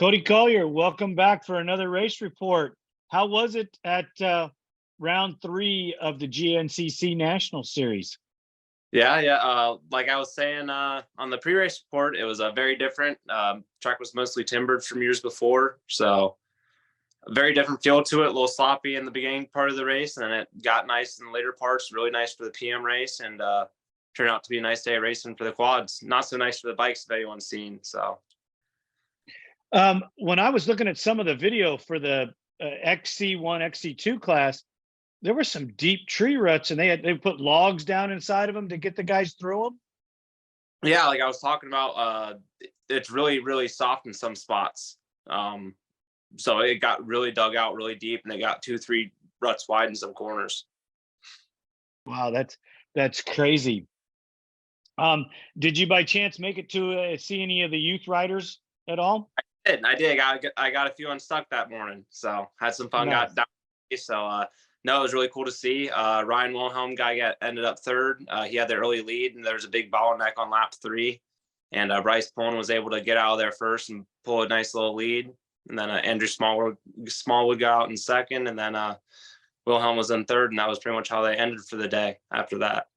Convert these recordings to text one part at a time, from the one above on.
Cody Collier, welcome back for another race report. How was it at round 3 of the GNCC National Series? Yeah. Like I was saying on the pre-race report, it was a very different. Track was mostly timbered from years before, so a very different feel to it. A little sloppy in the beginning part of the race, and then it got nice in the later parts. Really nice for the PM race, and turned out to be a nice day of racing for the quads. Not so nice for the bikes, if anyone's seen. So when I was looking at some of the video for the XC1, XC2 class, there were some deep tree ruts, and they put logs down inside of them to get the guys through them. yeah, like I was talking about, it's really soft in some spots. So it got really dug out really deep, and it got 2-3 ruts wide in some corners. Wow, that's crazy. Did you by chance make it to see any of the youth riders at all? I did. I got a few unstuck that morning, so had some fun. Nice. Got down. So no, it was really cool to see. Ryan Wilhelm ended up third. He had the early lead, and there was a big bottleneck on lap 3, and Bryce Pullen was able to get out of there first and pull a nice little lead. And then Andrew Smallwood got out in second, and then Wilhelm was in third, and that was pretty much how they ended for the day. After that,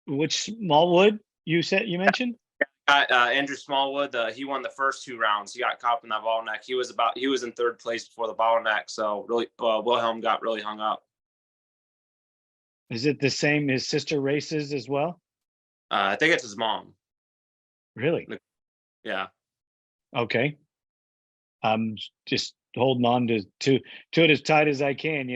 Which Smallwood you mentioned? Andrew Smallwood, he won the first 2 rounds. He got caught in that bottleneck. He was in third place before the bottleneck. So really, Wilhelm got really hung up. Is it the same? His sister races as well? I think it's his mom. Really? Yeah. Okay. I'm just holding on to it as tight as I can.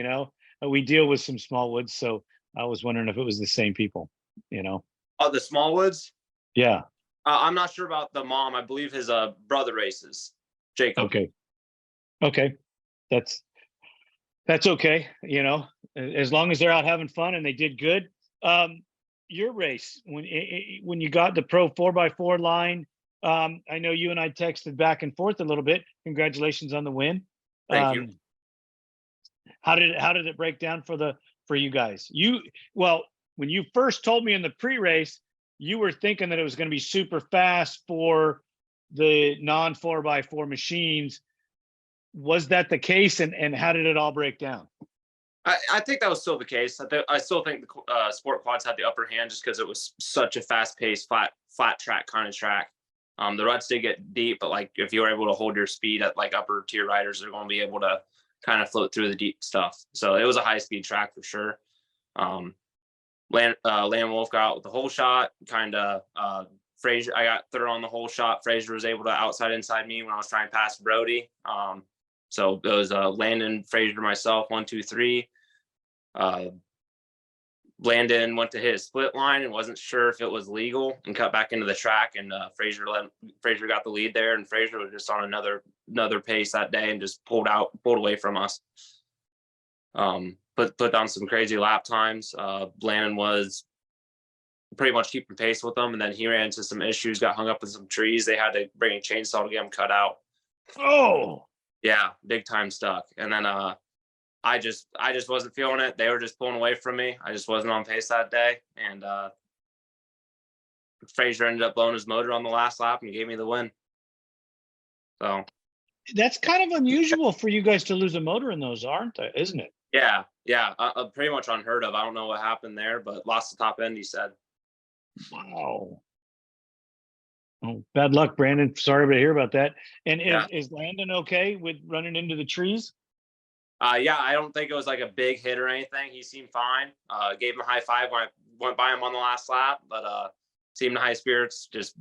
We deal with some Smallwoods, so I was wondering if it was the same people. Oh, the Smallwoods. Yeah. I'm not sure about the mom. I believe his brother races, Jacob. Okay. That's okay. As long as they're out having fun and they did good. Your race, when you got the pro 4x4 line, I know you and I texted back and forth a little bit. Congratulations on the win. Thank you. How did it break down for you guys? When you first told me in the pre-race, you were thinking that it was going to be super fast for the non 4x4 machines. Was that the case? And how did it all break down? I think that was still the case. I still think the sport quads had the upper hand just because it was such a fast-paced, flat track kind of track. The ruts did get deep, but like if you were able to hold your speed at like upper tier riders, they're going to be able to kind of float through the deep stuff. So it was a high-speed track for sure. Land Wolf got out with the whole shot. Frazier, I got third on the whole shot. Frazier was able to outside inside me when I was trying to pass Brody. So it was Landon, Frazier, myself, 1, 2, 3. Landon went to hit his split line and wasn't sure if it was legal and cut back into the track. And Frazier got the lead there, and Frazier was just on another pace that day and just pulled away from us. Put down some crazy lap times. Landon was pretty much keeping pace with them, and then he ran into some issues, got hung up in some trees. They had to bring a chainsaw to get him cut out. Oh, yeah, big time stuck. And then I just wasn't feeling it. They were just pulling away from me. I just wasn't on pace that day, and Frazier ended up blowing his motor on the last lap and gave me the win. So that's kind of unusual for you guys to lose a motor in those, isn't it? Yeah. Pretty much unheard of. I don't know what happened there, but lost the top end, he said. Wow. Oh, bad luck, Brandon. Sorry to hear about that. And Yeah. is Landon okay with running into the trees? Yeah, I don't think it was like a big hit or anything. He seemed fine. Gave him a high five when I went by him on the last lap, but seemed in high spirits. Just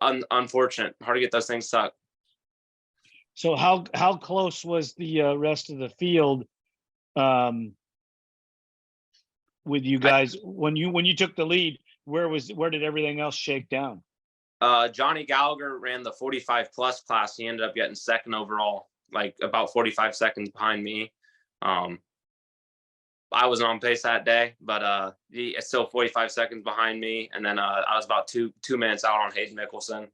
unfortunate. Hard to get those things stuck. So how close was the rest of the field with you guys when you took the lead? Where did everything else shake down? Johnny Gallagher ran the 45 plus class. He ended up getting second overall, like about 45 seconds behind me. I wasn't on pace that day, but he is still 45 seconds behind me. And then I was about two minutes out on Hayden Mickelson.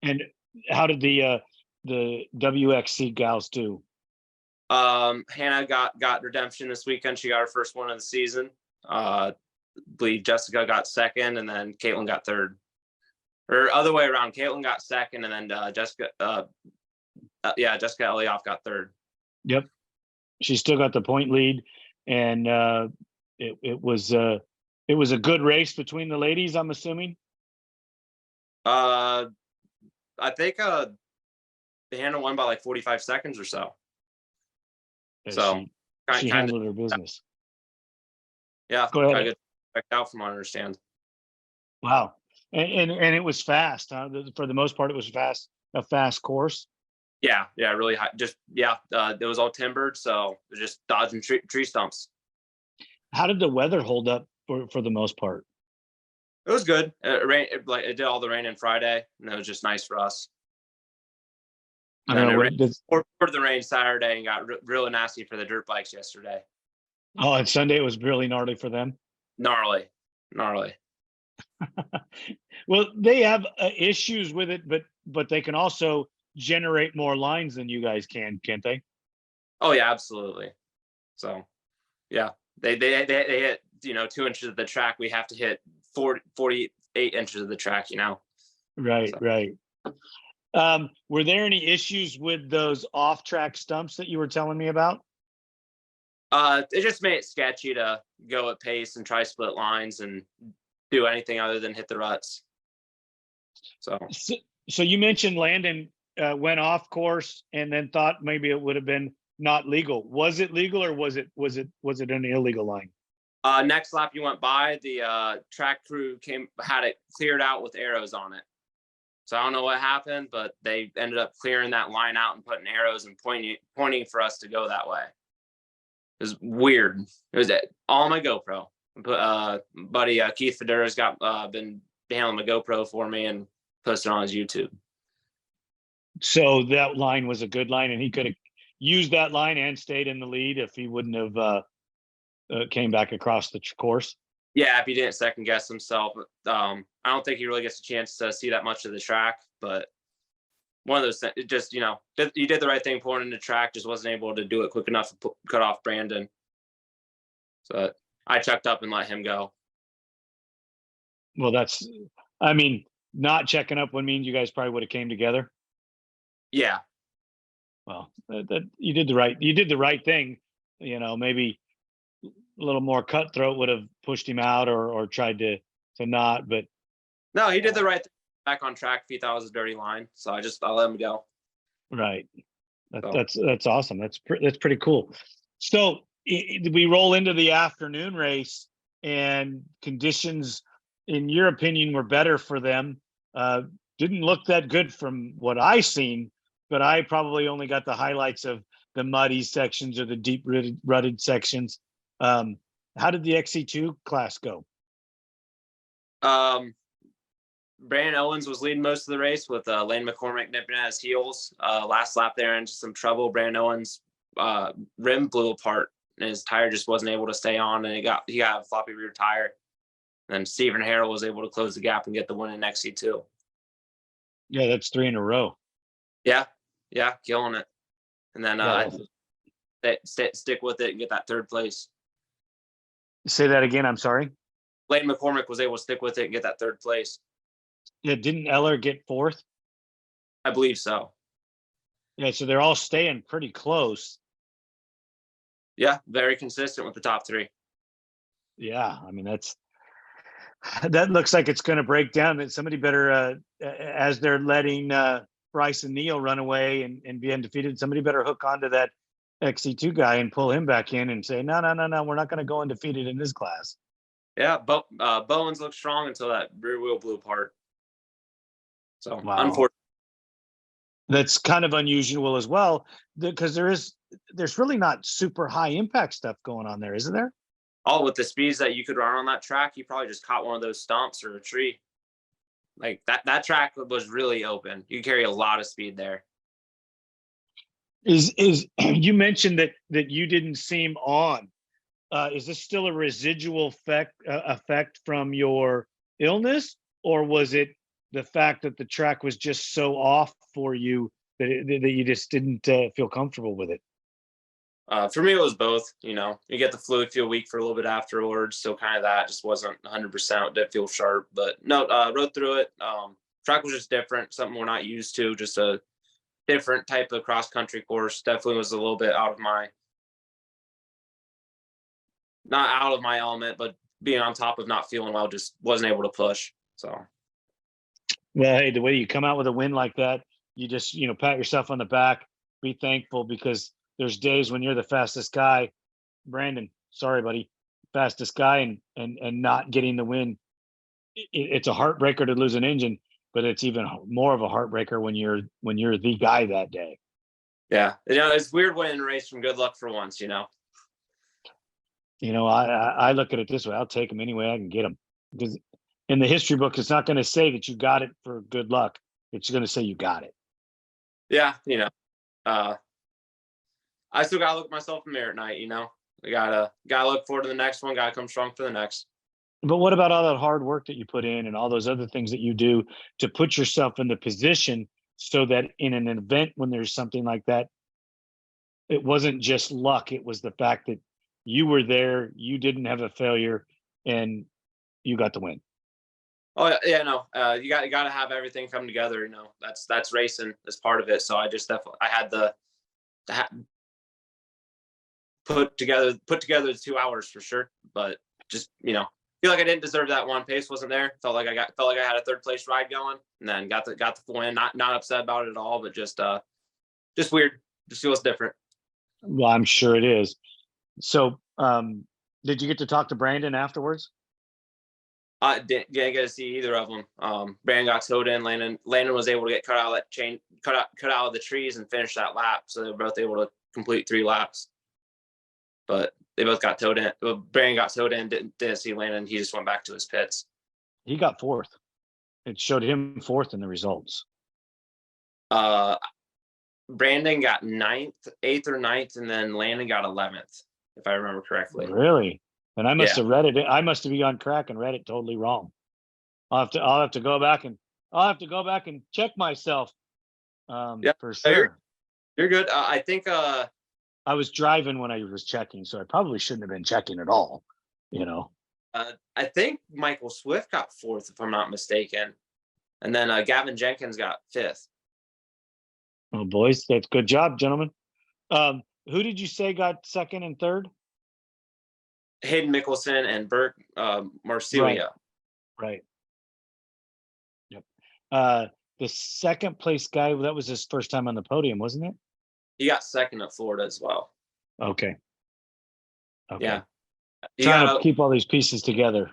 And how did the WXC gals do? Hannah got redemption this weekend. She got her first one of the season. I believe Jessica got second, and then Caitlin got third. or other way around. Caitlin got second, and then Jessica Elioff got third. Yep. She still got the point lead, and it was a good race between the ladies, I'm assuming. I think Hannah won by like 45 seconds or so. So she handled her business. Yeah, go ahead. I get checked out from what I understand. Wow, and it was fast, huh? For the most part, it was fast, a fast course. Yeah, really high. It was all timbered, so just dodging tree stumps. How did the weather hold up for the most part? It was good. It did all the rain on Friday, and it was just nice for us. I don't know. Poured the rain Saturday and got really nasty for the dirt bikes yesterday. Oh, and Sunday it was really gnarly for them. Gnarly. Well, they have issues with it, but they can also generate more lines than you guys can, can't they? Oh yeah, absolutely. So yeah, they hit 2 inches of the track. We have to hit 48 inches of the track. Right, so. Right. Were there any issues with those off-track stumps that you were telling me about? It just made it sketchy to go at pace and try split lines and do anything other than hit the ruts. So you mentioned Landon went off course and then thought maybe it would have been not legal. Was it legal, or was it an illegal line? Next lap you went by, the track crew had it cleared out with arrows on it. So I don't know what happened, but they ended up clearing that line out and putting arrows and pointing for us to go that way. It was weird. It was all on my GoPro. Buddy Keith Federa's been handling my GoPro for me and posted on his YouTube. So that line was a good line, and he could have used that line and stayed in the lead if he wouldn't have came back across the course. Yeah, if he didn't second guess himself. I don't think he really gets a chance to see that much of the track, but one of those things, just, he did the right thing pulling in the track, just wasn't able to do it quick enough to cut off Brandon. So I checked up and let him go. Well, not checking up would mean you guys probably would have came together. Yeah. Well, you did the right thing. Maybe a little more cutthroat would have pushed him out or tried to not, but no, he did the right thing. Back on track if he thought it was a dirty line. So I let him go. Right. That's awesome. That's pretty cool. So we roll into the afternoon race, and conditions, in your opinion, were better for them. Didn't look that good from what I seen, but I probably only got the highlights of the muddy sections or the deep rutted sections. How did the XC2 class go? Brandon Owens was leading most of the race with Lane McCormick nipping at his heels. Last lap there into some trouble. Brandon Owens' rim blew apart and his tire just wasn't able to stay on, and he got a floppy rear tire. And then Stephen Harrell was able to close the gap and get the win in XC2. Yeah, that's 3 in a row. Yeah, killing it. And then stick with it and get that third place. Say that again. I'm sorry. Lane McCormick was able to stick with it and get that third place. Yeah, didn't Eller get 4th? I believe so. Yeah, so they're all staying pretty close. Yeah, very consistent with the top 3. Yeah, I mean that looks like it's going to break down. That somebody better, as they're letting Bryce and Neal run away and be undefeated, somebody better hook onto that XC2 guy and pull him back in and say, no, we're not going to go undefeated in this class. Yeah, Bowens looked strong until that rear wheel blew apart. So wow. Unfortunately, that's kind of unusual as well, because there's really not super high impact stuff going on there, isn't there? Oh, with the speeds that you could run on that track, you probably just caught one of those stumps or a tree. Like that track was really open. You carry a lot of speed there. Is you mentioned that you didn't seem on. Is this still a residual effect from your illness, or was it the fact that the track was just so off for you that you just didn't feel comfortable with it? For me, it was both. You get the fluid, feel weak for a little bit afterwards. So kind of that just wasn't 100%. Didn't feel sharp, but no, rode through it. track was just different, something we're not used to, just a different type of cross country course. Definitely was a little bit out of my, not out of my element, but being on top of not feeling well, just wasn't able to push. So Well, hey, the way you come out with a win like that, you just, pat yourself on the back, be thankful, because there's days when you're the fastest guy. Brandon, sorry, buddy, fastest guy, and not getting the win. It's a heartbreaker to lose an engine, but it's even more of a heartbreaker when you're the guy that day. yeah, it's weird winning a race from good luck for once. I look at it this way: I'll take them any way I can get them, because in the history book, it's not going to say that you got it for good luck. It's going to say you got it. Yeah, I still gotta look at myself in the mirror at night. I gotta look forward to the next one. Gotta come strong for the next. But what about all that hard work that you put in and all those other things that you do to put yourself in the position so that in an event when there's something like that, it wasn't just luck. It was the fact that you were there, you didn't have a failure, and you got the win. Oh yeah, no. You got to have everything come together. That's racing as part of it. So I just definitely I had to put together the 2 hours for sure. But just feel like I didn't deserve that one. Pace wasn't there. Felt like I had a third place ride going, and then got the win. Not upset about it at all, but just weird. Just feels different. Well, I'm sure it is. So, did you get to talk to Brandon afterwards? I didn't get to see either of them. Brandon got towed in. Landon was able to get cut out of that chain, cut out of the trees, and finish that lap. So they were both able to complete 3 laps. But they both got towed in. Well, Brandon got towed in. Didn't see Landon. He just went back to his pits. He got 4th. It showed him 4th in the results. Brandon got 9th, 8th or 9th, and then Landon got 11th, if I remember correctly. Really? And I must have read it. I must have been on track and read it totally wrong. I'll have to go back and check myself. For sure. You're good. I think I was driving when I was checking, so I probably shouldn't have been checking at all. I think Michael Swift got 4th, if I'm not mistaken, and then Gavin Jenkins got 5th. Oh, boys, that's good job, gentlemen. Who did you say got 2nd and 3rd? Hayden Mickelson and Bert Marsilia. Right. Yep. The 2nd place guy, that was his first time on the podium, wasn't it? He got 2nd at Florida as well. Okay. Yeah. Trying to keep all these pieces together.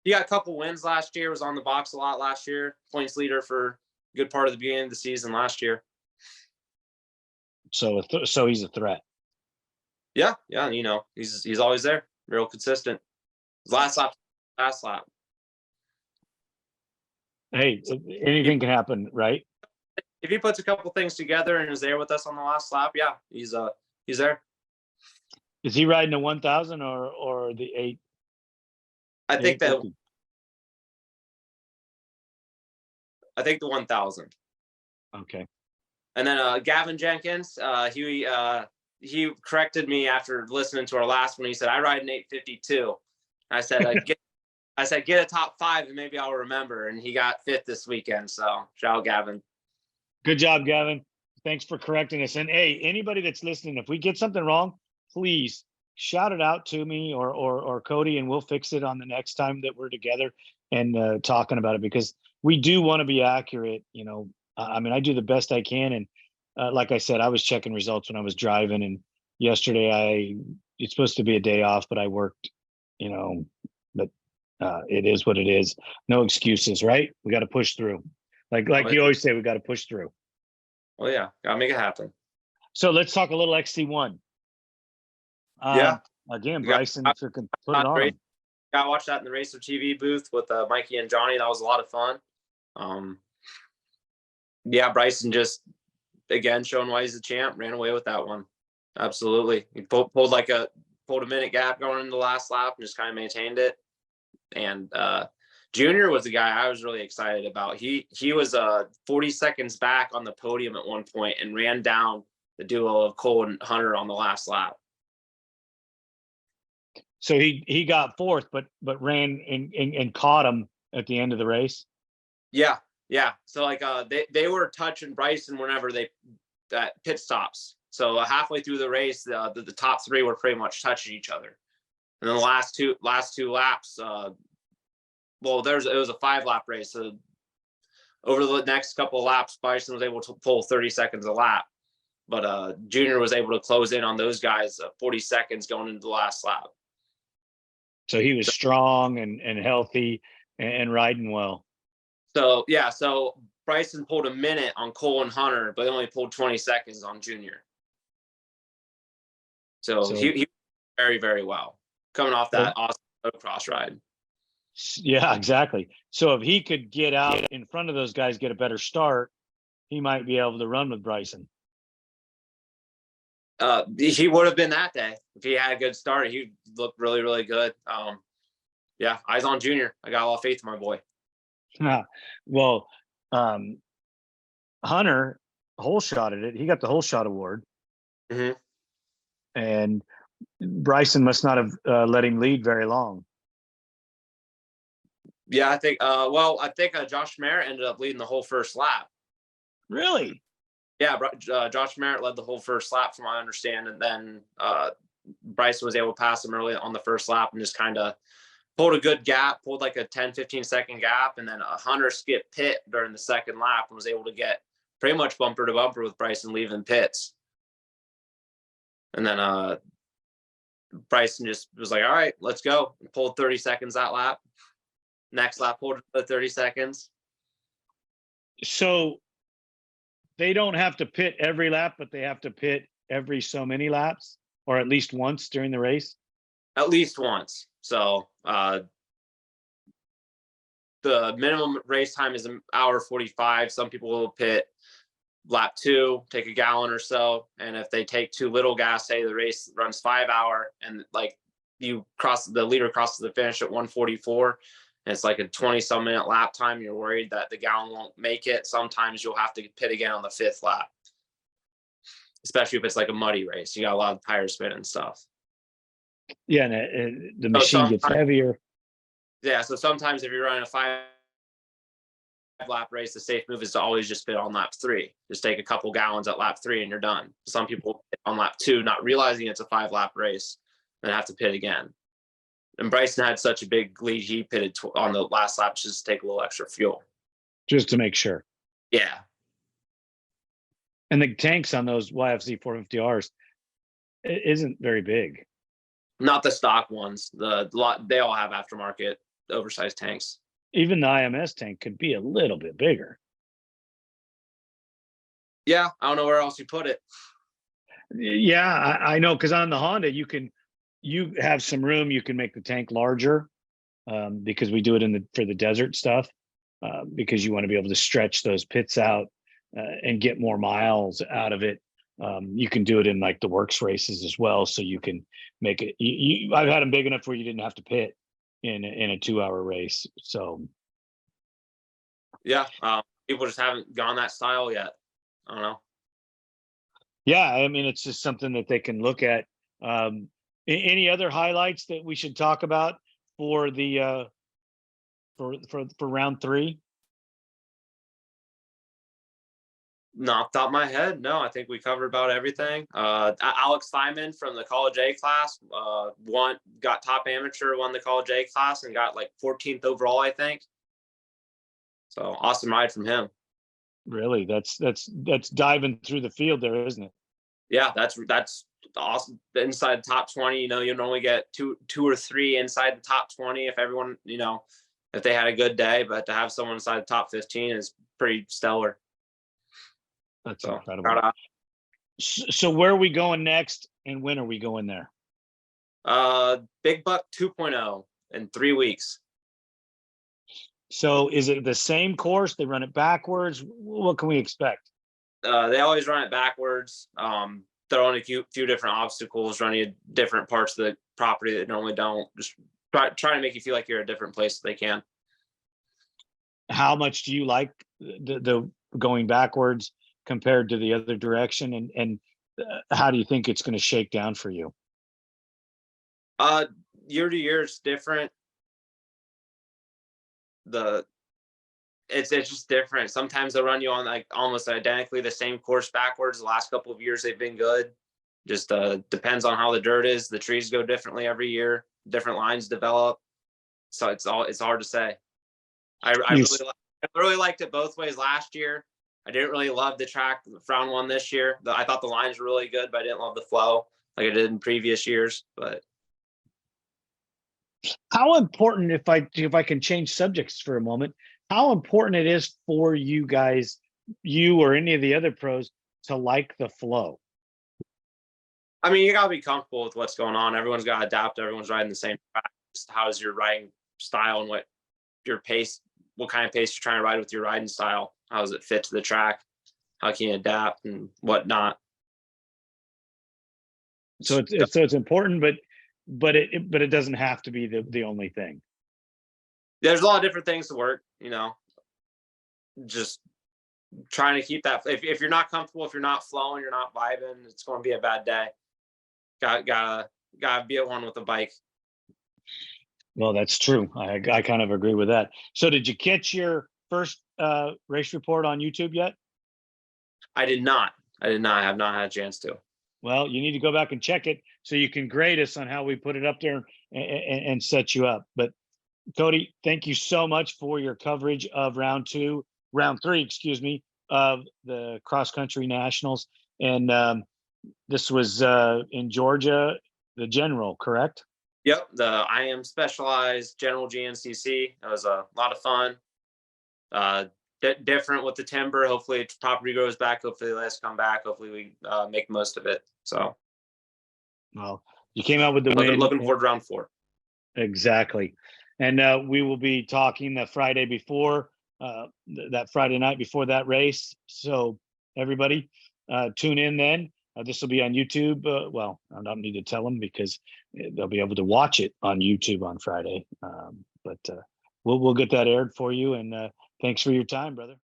He got a couple wins last year, was on the box a lot last year, points leader for a good part of the beginning of the season last year. So he's a threat. Yeah, he's always there, real consistent. Last lap. Hey, anything can happen, right? If he puts a couple things together and is there with us on the last lap, yeah, he's there. Is he riding the 1,000 or the 8? I think the 1,000. Okay. And then Gavin Jenkins, he corrected me after listening to our last one. He said, I ride an 852. I said, get a top 5 and maybe I'll remember. And he got 5th this weekend. So shout out Gavin. Good job, Gavin. Thanks for correcting us. And hey, anybody that's listening, if we get something wrong, please shout it out to me or Cody, and we'll fix it on the next time that we're together and talking about it, because we do want to be accurate. I do the best I can. And like I said, I was checking results when I was driving, and yesterday it's supposed to be a day off, but I worked, but it is what it is. No excuses, right? We got to push through. Like you always say, we got to push through. Well, yeah, gotta make it happen. So let's talk a little XC1. Again, Bryson can put it on. I watched that in the Racer TV booth with Mikey and Johnny. That was a lot of fun. Bryson just, again, showing why he's the champ, ran away with that one. Absolutely. He pulled a minute gap going into the last lap and just kind of maintained it. And Junior was the guy I was really excited about. He was 40 seconds back on the podium at one point and ran down the duo of Cole and Hunter on the last lap. So he got 4th, but ran and caught him at the end of the race. Yeah, Yeah. So like they were touching Bryson whenever they pit stops. So halfway through the race, the top three were pretty much touching each other. And then the last two laps, well, it was a 5-lap race. So over the next couple of laps, Bryson was able to pull 30 seconds a lap, but Junior was able to close in on those guys 40 seconds going into the last lap. So he was strong and healthy and riding well. So yeah, so Bryson pulled a minute on Cole and Hunter, but he only pulled 20 seconds on Junior. So he very, very well coming off that awesome cross ride. Yeah, exactly. So if he could get out in front of those guys, get a better start, he might be able to run with Bryson. He would have been that day if he had a good start. He looked really, really good. Yeah, eyes on Junior. I got a lot of faith in my boy. Well, Hunter whole shotted it. He got the whole shot award. Mm-hmm. And Bryson must not have let him lead very long. Yeah, I think. Josh Merritt ended up leading the whole first lap. Really? Yeah, Josh Merritt led the whole first lap, from my understanding. And then Bryson was able to pass him early on the first lap and just kind of pulled a good gap, pulled like a 10, 15-second gap. And then Hunter skipped pit during the second lap and was able to get pretty much bumper to bumper with Bryson leaving pits. And then Bryson just was like, all right, let's go. And pulled 30 seconds that lap. Next lap, pulled the 30 seconds. So they don't have to pit every lap, but they have to pit every so many laps, or at least once during the race? At least once. So the minimum race time is an hour 45. Some people will pit lap 2, take a gallon or so. And if they take too little gas, say the race runs 5 hour and like the leader crosses the finish at 144, and it's like a 20-some minute lap time, you're worried that the gallon won't make it. Sometimes you'll have to pit again on the 5th lap, especially if it's like a muddy race. You got a lot of tire spin and stuff. Yeah, and the machine gets heavier. Yeah, so sometimes if you're running a 5-lap race, the safe move is to always just pit on lap 3. Just take a couple gallons at lap 3 and you're done. Some people pit on lap 2, not realizing it's a 5-lap race, and have to pit again. And Bryson had such a big lead, he pitted on the last lap just to take a little extra fuel. Just to make sure. Yeah. And the tanks on those YFZ 450Rs isn't very big. Not the stock ones. They all have aftermarket oversized tanks. Even the IMS tank could be a little bit bigger. Yeah, I don't know where else you put it. Yeah, I know, because on the Honda, you have some room. You can make the tank larger because we do it for the desert stuff because you want to be able to stretch those pits out and get more miles out of it. You can do it in like the works races as well, so you can make it. I've had them big enough where you didn't have to pit in a 2-hour race. So yeah, people just haven't gone that style yet. I don't know. Yeah, I mean, it's just something that they can look at. Any other highlights that we should talk about for the for round 3? No, off the top of my head, no. I think we covered about everything. Alex Simon from the College A class got top amateur, won the College A class, and got like 14th overall, I think. So awesome ride from him. Really, that's diving through the field there, isn't it? Yeah, that's awesome. Inside the top 20, you normally get two or three inside the top 20 if everyone, if they had a good day. But to have someone inside the top 15 is pretty stellar. That's incredible. So where are we going next, and when are we going there? Big Buck 2.0 in 3 weeks. So is it the same course? They run it backwards? What can we expect? They always run it backwards. They're on a few different obstacles, running at different parts of the property that normally don't. Just try to make you feel like you're at a different place if they can. How much do you like the going backwards compared to the other direction, and how do you think it's going to shake down for you? Year to year it's different. it's just different. Sometimes they'll run you on like almost identically the same course backwards. The last couple of years they've been good. Just depends on how the dirt is. The trees go differently every year. Different lines develop. So it's hard to say. I really liked it both ways last year. I didn't really love the track round one this year. I thought the lines were really good, but I didn't love the flow like I did in previous years. But how important, if I can change subjects for a moment, how important it is for you guys, you or any of the other pros, to like the flow? I mean, you gotta be comfortable with what's going on. Everyone's got to adapt. Everyone's riding the same track. How's your riding style and what your pace, what kind of pace you're trying to ride with your riding style? How does it fit to the track? How can you adapt and whatnot? So it's important, but it doesn't have to be the only thing. There's a lot of different things to work, you know, just trying to keep that. If you're not comfortable, if you're not flowing, you're not vibing, it's going to be a bad day. Gotta be at one with a bike. Well, that's true. I kind of agree with that. So did you catch your first race report on YouTube yet? I did not. I have not had a chance to. Well, you need to go back and check it so you can grade us on how we put it up there and set you up. But Cody, thank you so much for your coverage of round three, excuse me, of the cross country nationals. And this was in Georgia, the general, correct? Yep. The I am specialized general GNCC. It was a lot of fun. Different with the timber. Hopefully property grows back. Hopefully let's come back. Hopefully we make most of it. So, well, you came out with the win. Looking forward to round 4. Exactly. And we will be talking the Friday before, that Friday night before that race. So everybody tune in then. This will be on YouTube. Well, I don't need to tell them because they'll be able to watch it on YouTube on Friday. But we'll get that aired for you. And thanks for your time, brother.